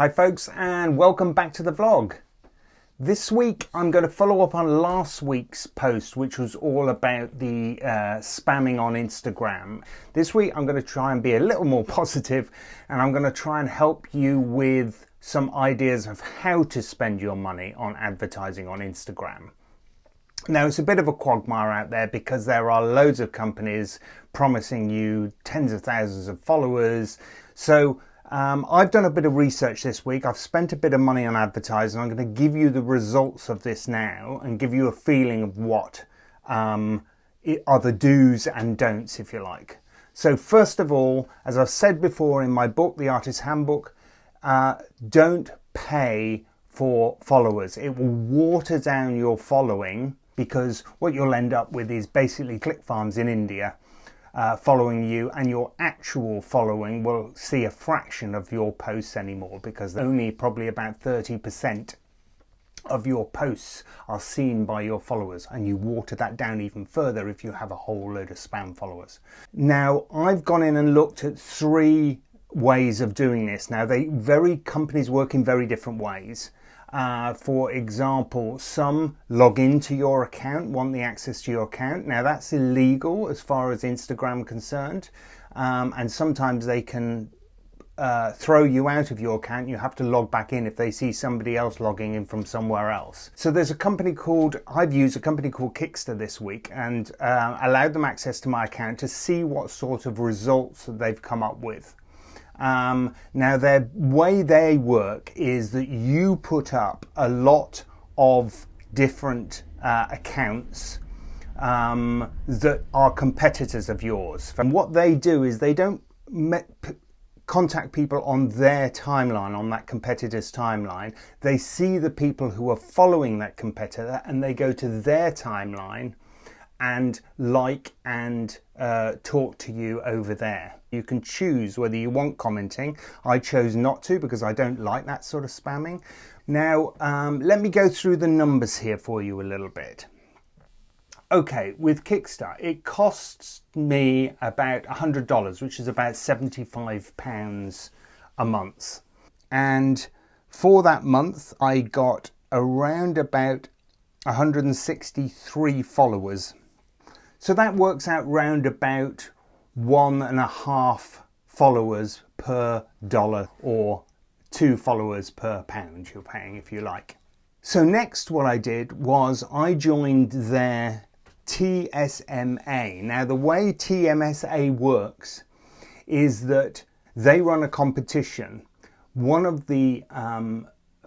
Hi folks, and welcome back to the vlog. This week I'm going to follow up on last week's post, which was all about the spamming on Instagram. This week I'm going to try and be a little more positive, and I'm going to try and help you with some ideas of how to spend your money on advertising on Instagram. Now, it's a bit of a quagmire out there because there are loads of companies promising you tens of thousands of followers. So I've done a bit of research this week. I've spent a bit of money on advertising. I'm going to give you the results of this now and give you a feeling of what are the do's and don'ts, if you like. So first of all, as I've said before in my book, The Artist's Handbook, don't pay for followers. It will water down your following, because what you'll end up with is basically click farms in India following you, and your actual following will see a fraction of your posts anymore, because only probably about 30% of your posts are seen by your followers, and you water that down even further if you have a whole load of spam followers. Now, I've gone in and looked at 3 ways of doing this. Now, companies work in very different ways. For example, some log into your account, want the access to your account. Now, that's illegal as far as Instagram concerned, and sometimes they can throw you out of your account. You have to log back in if they see somebody else logging in from somewhere else. So there's I've used a company called Kickster this week, and allowed them access to my account to see what sort of results that they've come up with. Now, the way they work is that you put up a lot of different accounts that are competitors of yours. And what they do is they don't contact people on their timeline, on that competitor's timeline. They see the people who are following that competitor, and they go to their timeline and like and talk to you over there. You can choose whether you want commenting. I chose not to because I don't like that sort of spamming. Now, let me go through the numbers here for you a little bit. Okay, with Kickster, it costs me about $100, which is about £75 a month. And for that month, I got around about 163 followers. So that works out round about 1.5 followers per dollar, or 2 followers per pound you're paying, if you like. So next, what I did was I joined their TSMA. Now, the way TMSA works is that they run a competition. One of the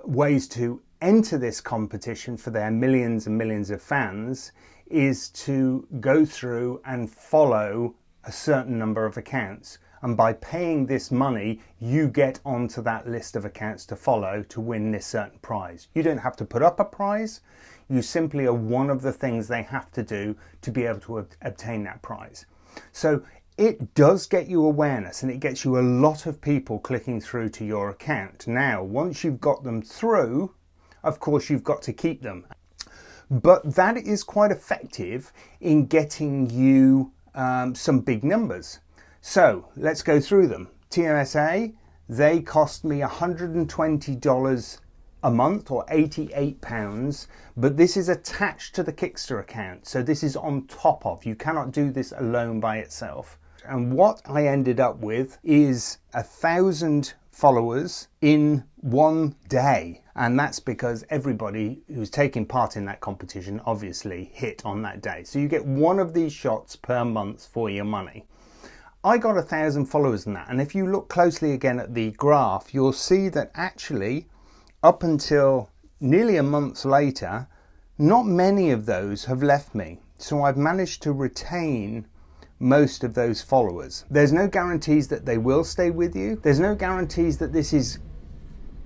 ways to enter this competition for their millions and millions of fans is to go through and follow a certain number of accounts, and by paying this money you get onto that list of accounts to follow to win this certain prize. You don't have to put up a prize, you simply are one of the things they have to do to be able to obtain that prize. So it does get you awareness, and it gets you a lot of people clicking through to your account. Now, once you've got them through, of course you've got to keep them. But that is quite effective in getting you some big numbers. So let's go through them. TMSA, they cost me $120 a month, or £88, but this is attached to the Kickster account. So this is on top of. You cannot do this alone by itself. And what I ended up with is 1,000 followers in one day. And that's because everybody who's taking part in that competition obviously hit on that day. So you get one of these shots per month for your money. I got 1,000 followers in that. And if you look closely again at the graph, you'll see that actually up until nearly a month later, not many of those have left me. So I've managed to retain most of those followers. There's no guarantees that they will stay with you. There's no guarantees that this is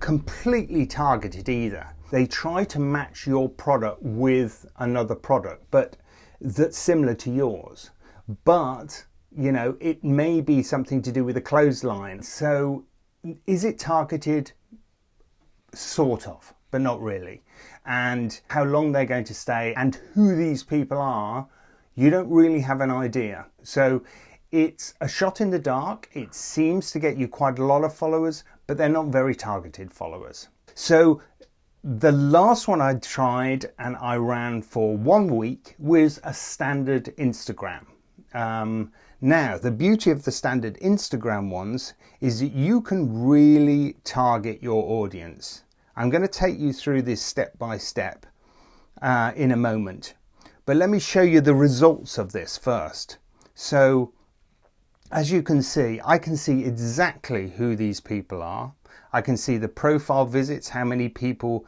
completely targeted either. They try to match your product with another product, but that's similar to yours. But, you know, it may be something to do with a clothesline. So is it targeted? Sort of, but not really. And how long they're going to stay and who these people are, you don't really have an idea. So It's a shot in the dark. It seems to get you quite a lot of followers, but they're not very targeted followers. So the last one I tried and I ran for 1 week was a standard Instagram. Now, the beauty of the standard Instagram ones is that you can really target your audience. I'm going to take you through this step by step in a moment. But let me show you the results of this first. So, as you can see, I can see exactly who these people are. I can see the profile visits, how many people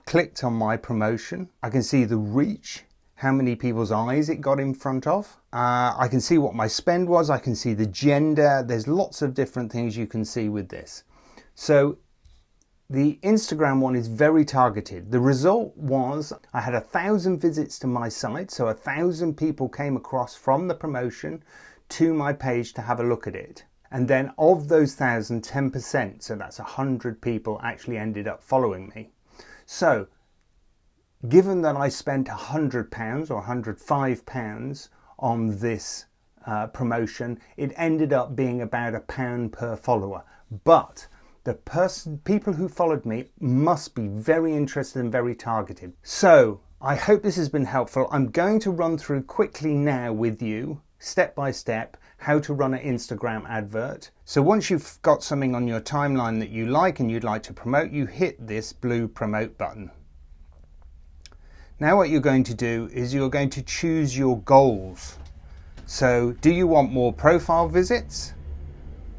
clicked on my promotion. I can see the reach, how many people's eyes it got in front of. I can see what my spend was. I can see the gender. There's lots of different things you can see with this. So the Instagram one is very targeted. The result was I had 1,000 visits to my site. So 1,000 people came across from the promotion to my page to have a look at it. And then of those 1,000, 10%, so that's 100 people actually ended up following me. So given that I spent £100 or £105 on this promotion, it ended up being about £1 per follower. But the people who followed me must be very interested and very targeted. So I hope this has been helpful. I'm going to run through quickly now with you, step by step, how to run an Instagram advert. So once you've got something on your timeline that you like and you'd like to promote, you hit this blue promote button. Now what you're going to do is you're going to choose your goals. So do you want more profile visits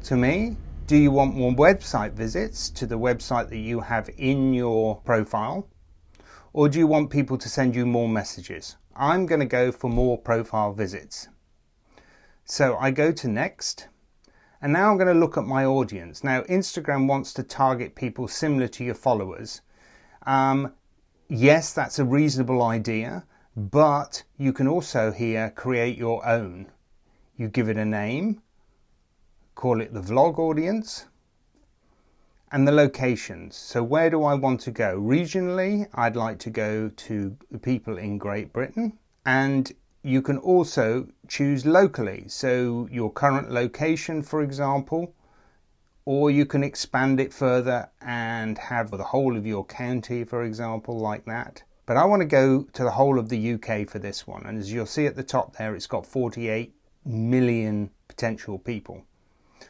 to me? Do you want more website visits to the website that you have in your profile? Or do you want people to send you more messages? I'm going to go for more profile visits. So I go to next, and now I'm going to look at my audience. Now Instagram wants to target people similar to your followers. Yes, that's a reasonable idea, but you can also here create your own. You give it a name, call it the vlog audience, and the locations. So where do I want to go? Regionally, I'd like to go to the people in Great Britain, and you can also choose locally. So your current location, for example, or you can expand it further and have the whole of your county, for example, like that. But I want to go to the whole of the UK for this one. And as you'll see at the top there, it's got 48 million potential people.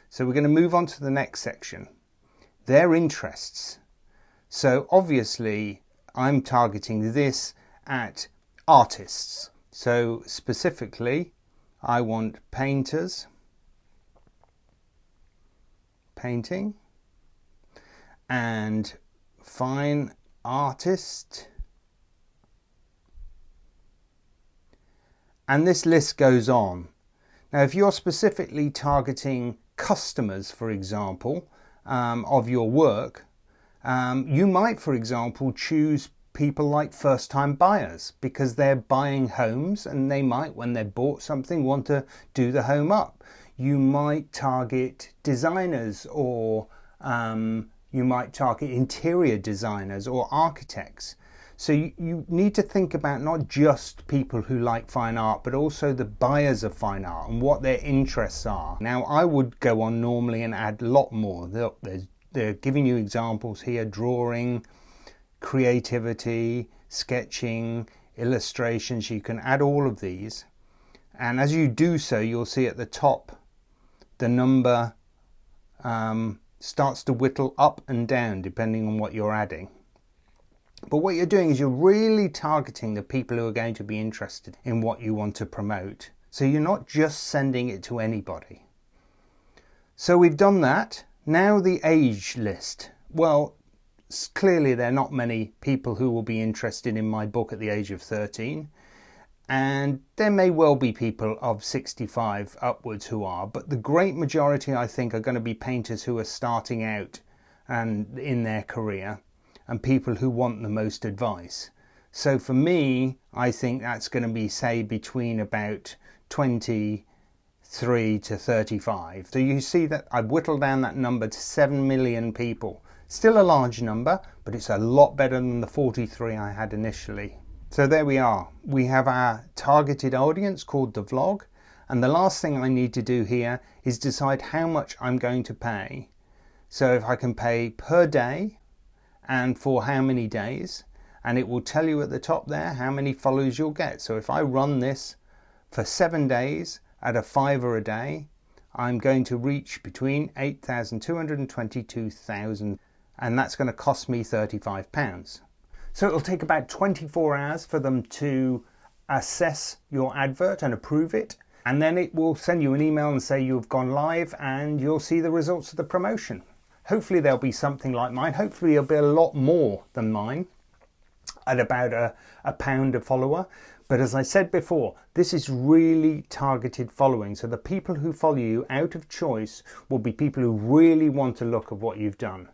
So we're going to move on to the next section. Their interests. So obviously I'm targeting this at artists. So specifically, I want painters, painting, and fine artist, and this list goes on. Now if you're specifically targeting customers, for example, of your work, you might, for example, choose people like first-time buyers because they're buying homes and they might, when they've bought something, want to do the home up. You might target designers, or you might target interior designers or architects. So you need to think about not just people who like fine art, but also the buyers of fine art and what their interests are. Now I would go on normally and add a lot more. They're giving you examples here: drawing, creativity, sketching, illustrations. You can add all of these, and as you do so, you'll see at the top the number starts to whittle up and down depending on what you're adding. But what you're doing is you're really targeting the people who are going to be interested in what you want to promote. So you're not just sending it to anybody. So we've done that. Now the age list. Well, clearly there are not many people who will be interested in my book at the age of 13. And there may well be people of 65 upwards who are, but the great majority, I think, are going to be painters who are starting out and in their career, and people who want the most advice. So for me, I think that's going to be, say, between about 23 to 35. So you see that I've whittled down that number to 7 million people. Still a large number, but it's a lot better than the 43 I had initially. So there we are. We have our targeted audience called the vlog, And the last thing I need to do here is decide how much I'm going to pay. So if I can pay per day and for how many days, and it will tell you at the top there how many follows you'll get. So if I run this for 7 days at $5 a day, I'm going to reach between 8,200 and 22,000, and that's going to cost me £35. So it'll take about 24 hours for them to assess your advert and approve it, and then it will send you an email and say you've gone live, and you'll see the results of the promotion. Hopefully there'll be something like mine. Hopefully it'll be a lot more than mine, at about a pound a follower. But as I said before, this is really targeted following. So the people who follow you out of choice will be people who really want to look at what you've done.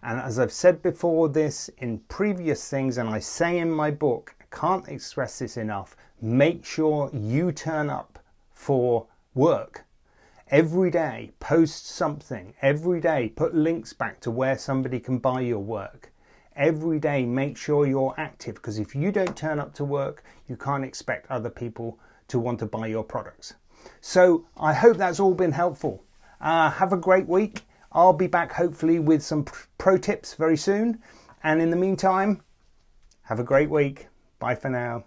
And as I've said before this in previous things, and I say in my book, I can't express this enough, make sure you turn up for work. Every day, post something. Every day, put links back to where somebody can buy your work. Every day, make sure you're active, because if you don't turn up to work, you can't expect other people to want to buy your products. So I hope that's all been helpful. Have a great week. I'll be back hopefully with some pro tips very soon. And in the meantime, have a great week. Bye for now.